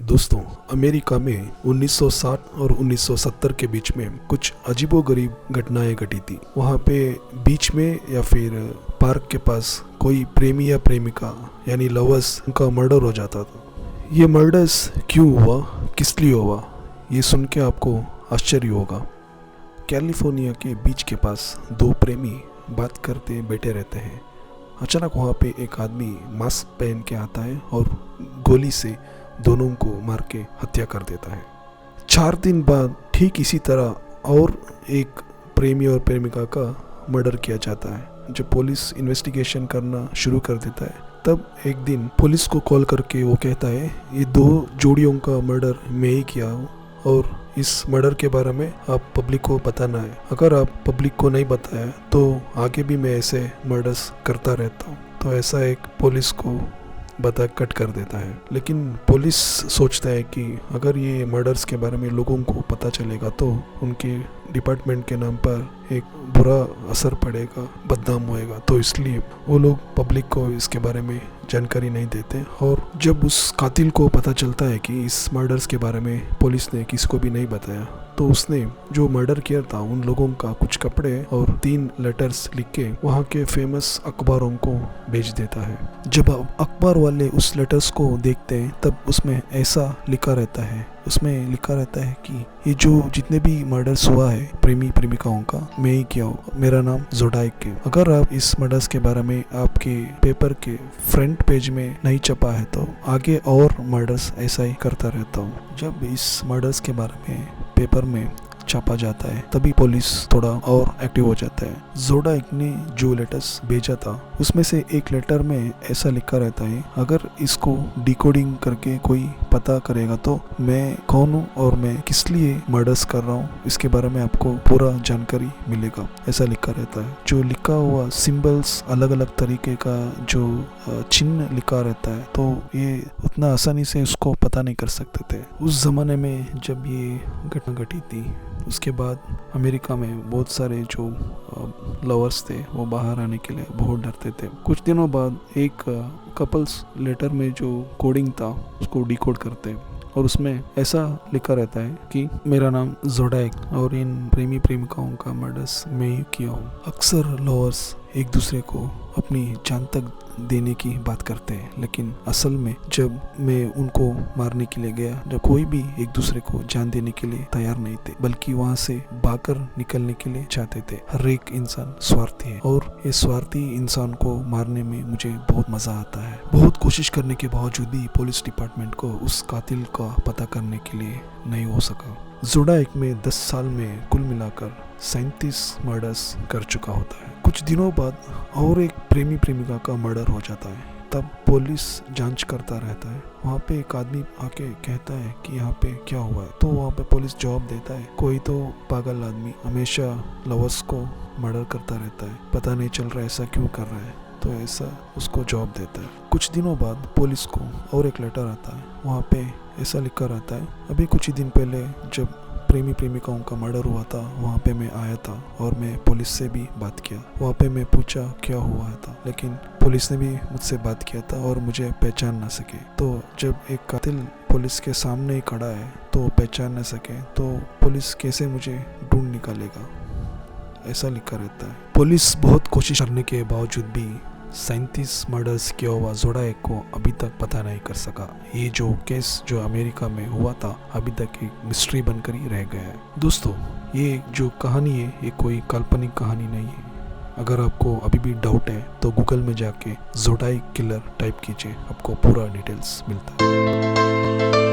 दोस्तों, अमेरिका में 1960 और 1970 के बीच में कुछ अजीबोगरीब घटनाएं घटी थी। वहाँ पे बीच में या फिर पार्क के पास कोई प्रेमी या प्रेमिका यानी लवर्स उनका मर्डर हो जाता था। ये मर्डर्स क्यों हुआ, किस लिए हुआ, ये सुन के आपको आश्चर्य होगा। कैलिफोर्निया के बीच के पास दो प्रेमी बात करते बैठे रहते हैं। अचानक वहाँ पे एक आदमी मास्क पहन के आता है और गोली से दोनों को मार के हत्या कर देता है। 4 दिन बाद ठीक इसी तरह और एक प्रेमी और प्रेमिका का मर्डर किया जाता है। जब पुलिस इन्वेस्टिगेशन करना शुरू कर देता है तब एक दिन पुलिस को कॉल करके वो कहता है ये 2 जोड़ियों का मर्डर मैं ही किया हूँ और इस मर्डर के बारे में आप पब्लिक को बताना है। अगर आप पब्लिक को नहीं बताया तो आगे भी मैं ऐसे मर्डर्स करता रहता हूँ। तो ऐसा एक पुलिस को बता कट कर देता है। लेकिन पुलिस सोचता है कि अगर ये मर्डर्स के बारे में लोगों को पता चलेगा तो उनके डिपार्टमेंट के नाम पर एक बुरा असर पड़ेगा, बदनाम होएगा। तो इसलिए वो लोग पब्लिक को इसके बारे में जानकारी नहीं देते। और जब उस कातिल को पता चलता है कि इस मर्डर्स के बारे में पुलिस ने किसी को भी नहीं बताया तो उसने जो मर्डर किया था उन लोगों का कुछ कपड़े और 3 लेटर्स लिख के वहाँ के फेमस अखबारों को भेज देता है। जब अखबार वाले उस लेटर्स को देखते हैं तब उसमें ऐसा लिखा रहता है कि ये जो जितने भी मर्डर्स हुआ है प्रेमी प्रेमिकाओं का मैं ही किया हूँ, मेरा नाम जोडाइक है। अगर आप इस मर्डर्स के बारे में आपके पेपर के फ्रंट पेज में नहीं छपा है तो आगे और मर्डर्स ऐसा ही करता रहता हूँ। जब इस मर्डर्स के बारे में पेपर में छापा जाता है तभी पुलिस थोड़ा और एक्टिव हो जाता है। जोडाइक ने जो लेटर्स भेजा था उसमें से एक लेटर में ऐसा लिखा रहता है अगर इसको डिकोडिंग करके कोई पता करेगा तो मैं कौन हूँ और मैं किस लिए मर्डर्स कर रहा हूँ इसके बारे में आपको पूरा जानकारी मिलेगा, ऐसा लिखा रहता है। जो लिखा हुआ सिंबल्स अलग अलग तरीके का जो चिन्ह लिखा रहता है तो ये उतना आसानी से उसको पता नहीं कर सकते थे। उस जमाने में जब ये घटना घटी थी उसके बाद अमेरिका में बहुत सारे जो लवर्स थे वो बाहर आने के लिए बहुत डरते थे। कुछ दिनों बाद एक कपल्स लेटर में जो कोडिंग था उसको डिकोड करते और उसमें ऐसा लिखा रहता है कि मेरा नाम जोडाइक और इन प्रेमी प्रेमिकाओं का मर्डर्स मैं ही किया हूँ। अक्सर लवर्स एक दूसरे को अपनी जान तक देने की बात करते हैं, लेकिन असल में जब मैं उनको मारने के लिए गया, जब कोई भी एक दूसरे को जान देने के लिए तैयार नहीं थे बल्कि वहाँ से भागकर निकलने के लिए चाहते थे। हर एक इंसान स्वार्थी है और ये स्वार्थी इंसान को मारने में मुझे बहुत मजा आता है। बहुत कोशिश करने के बावजूद भी पुलिस डिपार्टमेंट को उस कातिल का पता करने के लिए नहीं हो सका। जोडाइक में 10 साल में कुल मिलाकर 37 मर्डर्स कर चुका होता है। कुछ दिनों बाद और एक प्रेमी प्रेमिका का मर्डर हो जाता है। तब पुलिस जांच करता रहता है। वहाँ पे एक आदमी आके कहता है कि यहाँ पे क्या हुआ है, तो वहाँ पे पुलिस जवाब देता है कोई तो पागल आदमी हमेशा लवर्स को मर्डर करता रहता है, पता नहीं चल रहा ऐसा क्यों कर रहा है, तो ऐसा उसको जवाब देता है। कुछ दिनों बाद पुलिस को और एक लेटर आता है। वहाँ पे ऐसा लिखा रहता है अभी कुछ ही दिन पहले जब प्रेमी प्रेमिकाओं का मर्डर हुआ था वहाँ पे मैं आया था और मैं पुलिस से भी बात किया। वहाँ पे मैं पूछा क्या हुआ था, लेकिन पुलिस ने भी मुझसे बात किया था और मुझे पहचान ना सके। तो जब एक कातिल पुलिस के सामने ही खड़ा है तो पहचान ना सके तो पुलिस कैसे मुझे ढूंढ निकालेगा, ऐसा लिखा रहता है। पुलिस बहुत कोशिश करने के बावजूद भी 37 मर्डर्स किया हुआ जोडाइक को अभी तक पता नहीं कर सका। ये जो केस जो अमेरिका में हुआ था अभी तक एक मिस्ट्री बनकर ही रह गया है। दोस्तों, ये जो कहानी है ये कोई काल्पनिक कहानी नहीं है। अगर आपको अभी भी डाउट है तो गूगल में जाके जोडाइक किलर टाइप कीजिए, आपको पूरा डिटेल्स मिलता है।